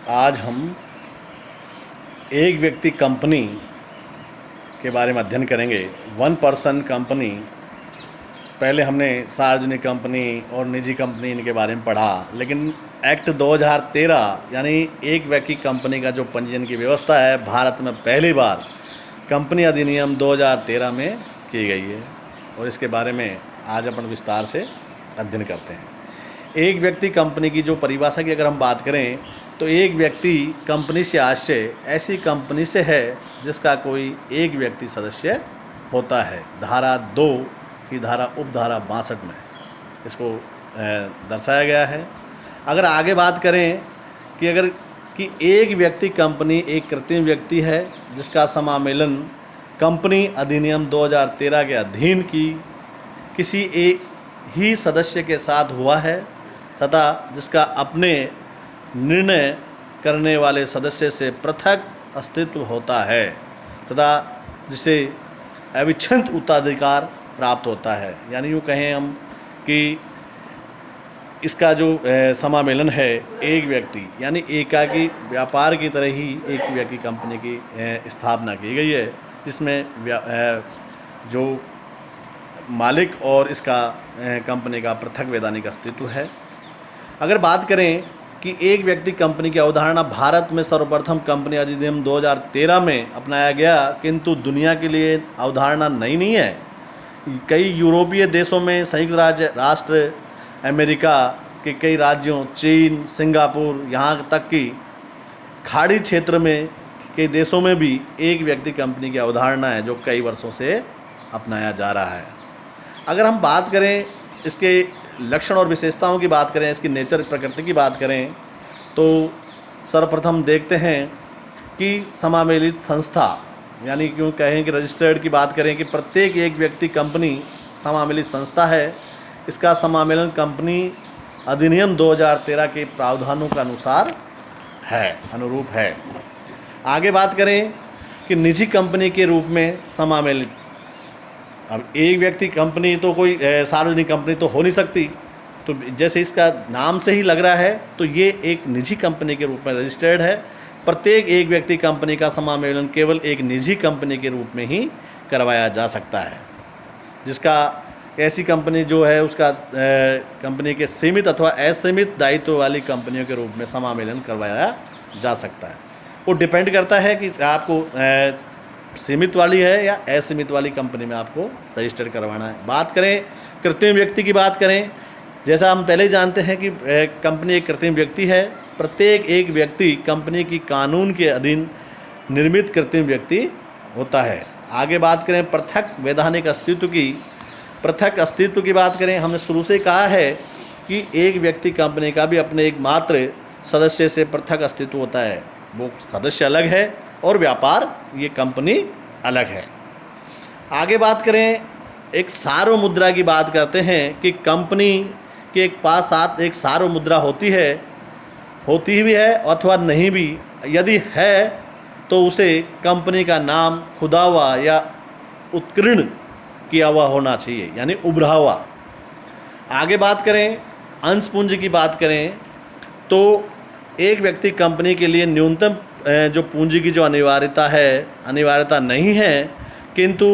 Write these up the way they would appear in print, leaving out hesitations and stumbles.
आज हम एक व्यक्ति कंपनी के बारे में अध्ययन करेंगे। One person company. पहले हमने सार्वजनिक कंपनी और निजी कंपनी इनके बारे में पढ़ा, लेकिन एक्ट 2013 यानी एक व्यक्ति कंपनी का जो पंजीयन की व्यवस्था है भारत में पहली बार कंपनी अधिनियम 2013 में की गई है और इसके बारे में आज अपन विस्तार से अध्ययन करते हैं। एक व्यक्ति कंपनी की जो परिभाषा की अगर हम बात करें तो एक व्यक्ति कंपनी से आशय ऐसी कंपनी से है जिसका कोई एक व्यक्ति सदस्य होता है। धारा 2 की धारा उपधारा 62 में इसको दर्शाया गया है। अगर आगे बात करें कि एक व्यक्ति कंपनी एक कृत्रिम व्यक्ति है जिसका समामेलन कंपनी अधिनियम 2013 के अधीन की किसी एक ही सदस्य के साथ हुआ है तथा जिसका अपने निर्णय करने वाले सदस्य से पृथक अस्तित्व होता है तथा जिसे अविच्छिन्न उत्तराधिकार प्राप्त होता है। यानी यूँ कहें हम कि इसका जो समामेलन है एक व्यक्ति यानी एकाकी व्यापार की तरह ही एक व्यक्ति कंपनी की स्थापना की गई है, जिसमें जो मालिक और इसका कंपनी का पृथक वैधानिक अस्तित्व है। अगर बात करें कि एक व्यक्ति कंपनी की अवधारणा भारत में सर्वप्रथम कंपनी अधिनियम 2013 में अपनाया गया, किंतु दुनिया के लिए अवधारणा नई नहीं है। कई यूरोपीय देशों में, संयुक्त राष्ट्र अमेरिका के कई राज्यों, चीन, सिंगापुर, यहाँ तक कि खाड़ी क्षेत्र में कई देशों में भी एक व्यक्ति कंपनी की अवधारणा है जो कई वर्षों से अपनाया जा रहा है। अगर हम बात करें इसके लक्षण और विशेषताओं की बात करें, इसकी नेचर प्रकृति की बात करें तो सर्वप्रथम देखते हैं कि समामेलित संस्था यानी क्यों कहें कि रजिस्टर्ड की बात करें कि प्रत्येक एक व्यक्ति कंपनी समामेलित संस्था है। इसका समामेलन कंपनी अधिनियम 2013 के प्रावधानों के अनुरूप है। आगे बात करें कि निजी कंपनी के रूप में समामेलित। अब एक व्यक्ति कंपनी तो कोई सार्वजनिक कंपनी तो हो नहीं सकती, तो जैसे इसका नाम से ही लग रहा है तो ये एक निजी कंपनी के रूप में रजिस्टर्ड है। प्रत्येक एक व्यक्ति कंपनी का समामेलन केवल एक निजी कंपनी के रूप में ही करवाया जा सकता है, जिसका ऐसी कंपनी जो है उसका कंपनी के सीमित अथवा असीमित दायित्व वाली कंपनियों के रूप में समामेलन करवाया जा सकता है। वो डिपेंड करता है कि आपको सीमित वाली है या असीमित वाली कंपनी में आपको रजिस्टर करवाना है। बात करें कृत्रिम व्यक्ति की बात करें, जैसा हम पहले ही जानते हैं कि कंपनी एक कृत्रिम व्यक्ति है। प्रत्येक एक व्यक्ति कंपनी की कानून के अधीन निर्मित कृत्रिम व्यक्ति होता है। आगे बात करें पृथक वैधानिक अस्तित्व की। पृथक अस्तित्व की बात करें, हमने शुरू से कहा है कि एक व्यक्ति कंपनी का भी अपने एकमात्र सदस्य से पृथक अस्तित्व होता है। वो सदस्य अलग है और व्यापार ये कंपनी अलग है। आगे बात करें एक सार्वमुद्रा की बात करते हैं कि कंपनी के पास साथ एक सार्वमुद्रा होती भी है अथवा नहीं भी। यदि है तो उसे कंपनी का नाम खुदा हुआ या उत्कीर्ण किया हुआ होना चाहिए, यानी उभरा हुआ। आगे बात करें अंश पूंजी की बात करें तो एक व्यक्ति कंपनी के लिए न्यूनतम जो पूंजी की जो अनिवार्यता नहीं है, किंतु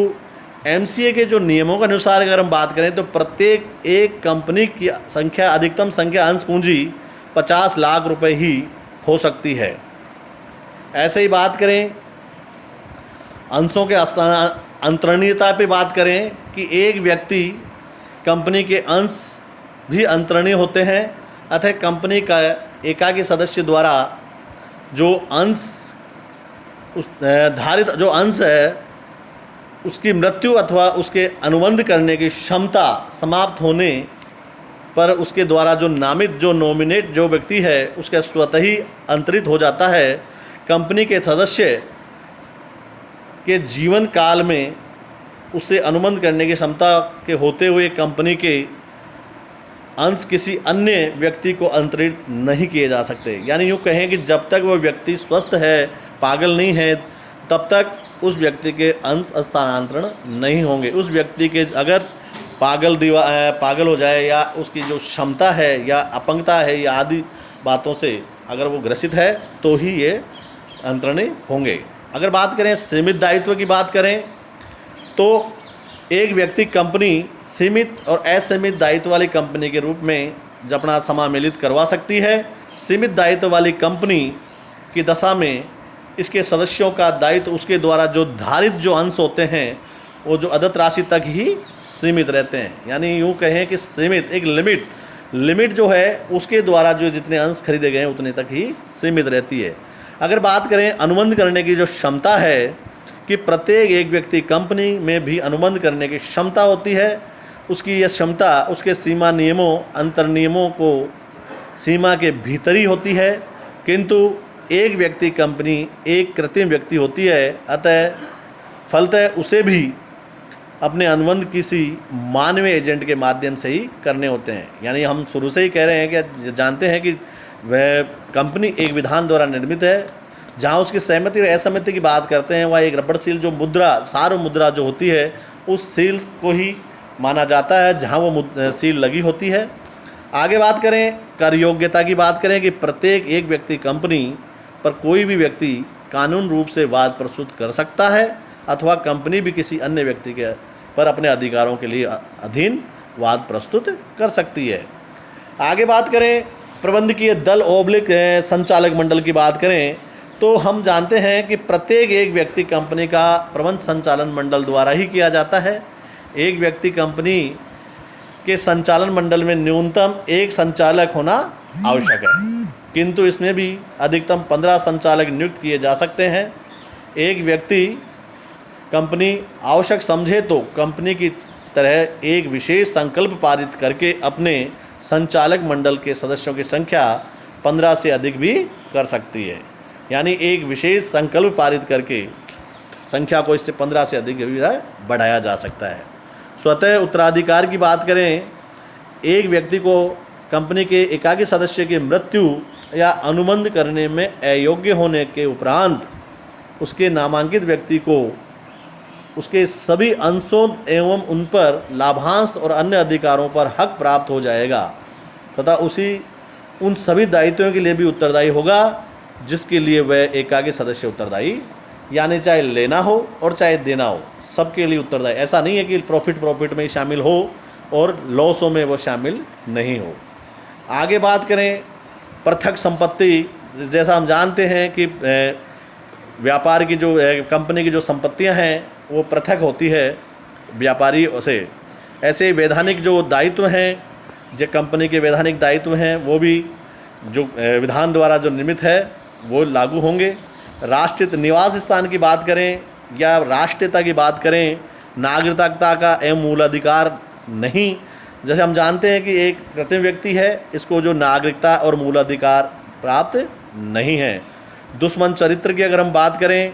एमसीए के जो नियमों के अनुसार अगर हम बात करें तो प्रत्येक एक कंपनी की अधिकतम संख्या अंश पूंजी 50 लाख रुपए ही हो सकती है। ऐसे ही बात करें अंशों के अंतरणीयता पे बात करें कि एक व्यक्ति कंपनी के अंश भी अंतरणीय होते हैं, अतः कंपनी का एकाकी सदस्य द्वारा जो अंश धारित जो अंश है उसकी मृत्यु अथवा उसके अनुबंध करने की क्षमता समाप्त होने पर उसके द्वारा जो नामित जो नॉमिनेट जो व्यक्ति है उसका स्वतः ही अंतरित हो जाता है। कंपनी के सदस्य के जीवन काल में उससे अनुबंध करने की क्षमता के होते हुए कंपनी के अंश किसी अन्य व्यक्ति को अंतरित नहीं किए जा सकते। यानी यूँ कहें कि जब तक वह व्यक्ति स्वस्थ है, पागल नहीं है, तब तक उस व्यक्ति के अंश स्थानांतरण नहीं होंगे। उस व्यक्ति के अगर पागल हो जाए या उसकी जो क्षमता है या अपंगता है या आदि बातों से अगर वो ग्रसित है तो ही ये अंतरणीय होंगे। अगर बात करें सीमित दायित्व की बात करें तो एक व्यक्ति कंपनी सीमित और असीमित दायित्व वाली कंपनी के रूप में जब अपना समामेलित करवा सकती है। सीमित दायित्व वाली कंपनी की दशा में इसके सदस्यों का दायित्व उसके द्वारा जो धारित जो अंश होते हैं वो जो अदत्त राशि तक ही सीमित रहते हैं। यानी यूँ कहें कि सीमित एक लिमिट जो है उसके द्वारा जो जितने अंश खरीदे गए हैं उतने तक ही सीमित रहती है। अगर बात करें अनुबंध करने की जो क्षमता है कि प्रत्येक एक व्यक्ति कंपनी में भी अनुबंध करने की क्षमता होती है, उसकी यह क्षमता उसके सीमा नियमों अंतर नियमों को सीमा के भीतर ही होती है। किंतु एक व्यक्ति कंपनी एक कृत्रिम व्यक्ति होती है, अतः फलतः उसे भी अपने अनुबंध किसी मानवीय एजेंट के माध्यम से ही करने होते हैं। यानी हम शुरू से ही कह रहे हैं कि जानते हैं कि वह कंपनी एक विधान द्वारा निर्मित है, जहाँ उसकी सहमति और असहमति की बात करते हैं, वह एक रबड़ सील जो मुद्रा सार्व मुद्रा जो होती है उस सील को ही माना जाता है जहाँ वो सील लगी होती है। आगे बात करें कर योग्यता की बात करें कि प्रत्येक एक व्यक्ति कंपनी पर कोई भी व्यक्ति कानून रूप से वाद प्रस्तुत कर सकता है अथवा कंपनी भी किसी अन्य व्यक्ति के पर अपने अधिकारों के लिए अधीन वाद प्रस्तुत कर सकती है। आगे बात करें प्रबंधकीय दल ओब्लिक संचालक मंडल की बात करें तो हम जानते हैं कि प्रत्येक एक व्यक्ति कंपनी का प्रबंध संचालन मंडल द्वारा ही किया जाता है। एक व्यक्ति कंपनी के संचालन मंडल में न्यूनतम एक संचालक होना आवश्यक है, किंतु इसमें भी अधिकतम 15 संचालक नियुक्त किए जा सकते हैं। एक व्यक्ति कंपनी आवश्यक समझे तो कंपनी की तरह एक विशेष संकल्प पारित करके अपने संचालक मंडल के सदस्यों की संख्या 15 से अधिक भी कर सकती है। यानी एक विशेष संकल्प पारित करके संख्या को इससे 15 से अधिक भी बढ़ाया जा सकता है। स्वतः उत्तराधिकार की बात करें, एक व्यक्ति को कंपनी के एकाकी सदस्य की मृत्यु या अनुबंध करने में अयोग्य होने के उपरांत उसके नामांकित व्यक्ति को उसके सभी अंशों एवं उन पर लाभांश और अन्य अधिकारों पर हक प्राप्त हो जाएगा तथा उन सभी दायित्वों के लिए भी उत्तरदायी होगा जिसके लिए वह एकाकी सदस्य उत्तरदायी, यानी चाहे लेना हो और चाहे देना हो सबके लिए उत्तरदायी। ऐसा नहीं है कि प्रॉफिट में ही शामिल हो और लॉसों में वो शामिल नहीं हो। आगे बात करें पृथक संपत्ति, जैसा हम जानते हैं कि व्यापार की जो कंपनी की जो संपत्तियां हैं वो पृथक होती है व्यापारी से। ऐसे वैधानिक जो दायित्व हैं, जो कंपनी के वैधानिक दायित्व हैं, वो भी जो विधान द्वारा जो निर्मित है वो लागू होंगे। राष्ट्रीय निवास स्थान की बात करें या राष्ट्रीयता की बात करें, नागरिकता का एवं मूलाधिकार नहीं। जैसे हम जानते हैं कि एक कृत्रिम व्यक्ति है, इसको जो नागरिकता और मूलाधिकार प्राप्त नहीं है। दुश्मन चरित्र की अगर हम बात करें